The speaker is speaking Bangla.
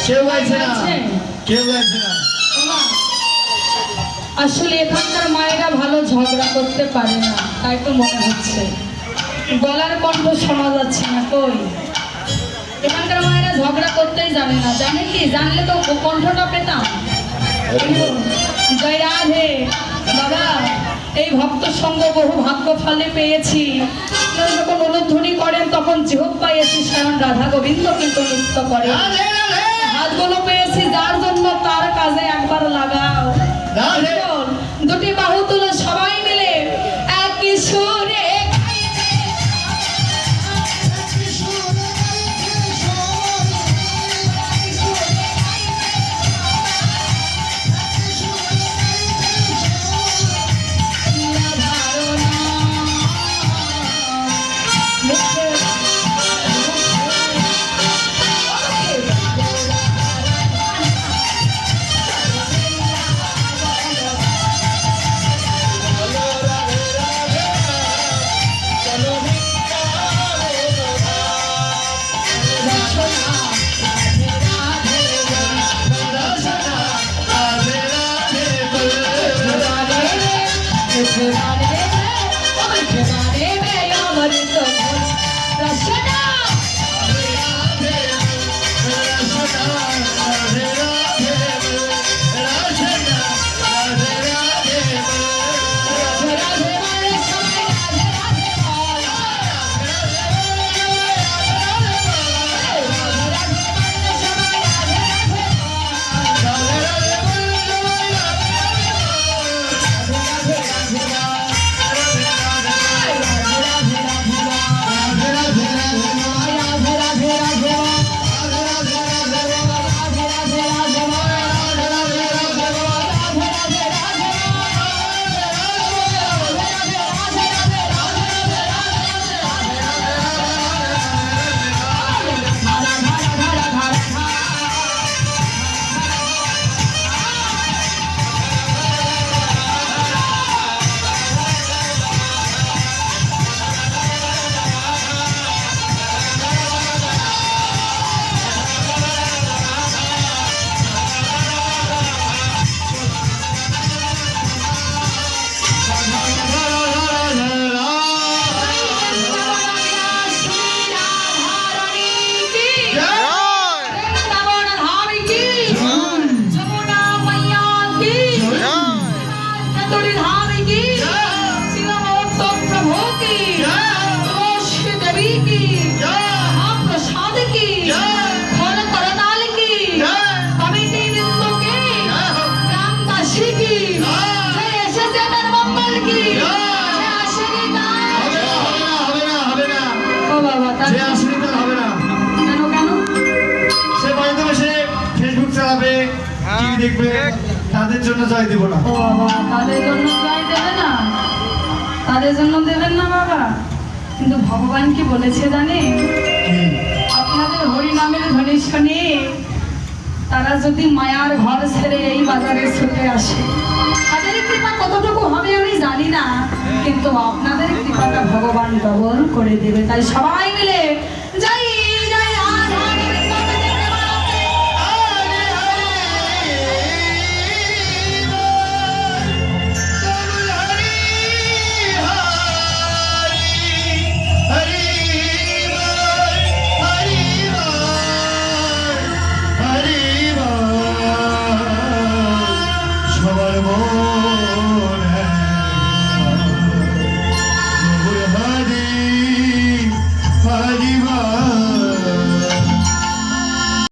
কেউ গাইছে না, কেউ গাইছে না। আসলে এখানকার মায়েরা ভালো ঝগড়া করতে পারে না, তাই তো মনে হচ্ছে। গলার কণ্ঠ শোনা যাচ্ছে না। কই এখানকার মায়েরা ঝগড়া করতেই জানে না। জানে কি? জানলে তো কণ্ঠটা পেতাম। জয় রাধে বাবা, এই ভক্ত সঙ্গ বহু ভাগ্য ফলে পেয়েছি। আপনারা যখন অনুধ্বনি করেন তখন জিহ্বা এসে স্বয়ং রাধা গোবিন্দ কিন্তু নৃত্য করে। হাতগুলো পেয়েছি যার জন্য তার কাজে একবার লাগাও। দুটি বাহু তুলে সবাই মিলে একই সুরে তাদের জন্য জয় দিব না। ও বাবা, তাদের জন্য জয় দেবে না? তাদের জন্য দেবেন না বাবা? কিন্তু ভগবান কি বলেছে জানে? আপনাদের হরি নামের ধ্বনি শুনে তারা যদি মায়ার ঘর ছেড়ে এই বাজারে ছুটে আসে, তাদের কৃপা কতটুকু হবে আমি জানি না, কিন্তু আপনাদের কৃপাটা ভগবান ডবল করে দেবে। তাই সবাই মিলে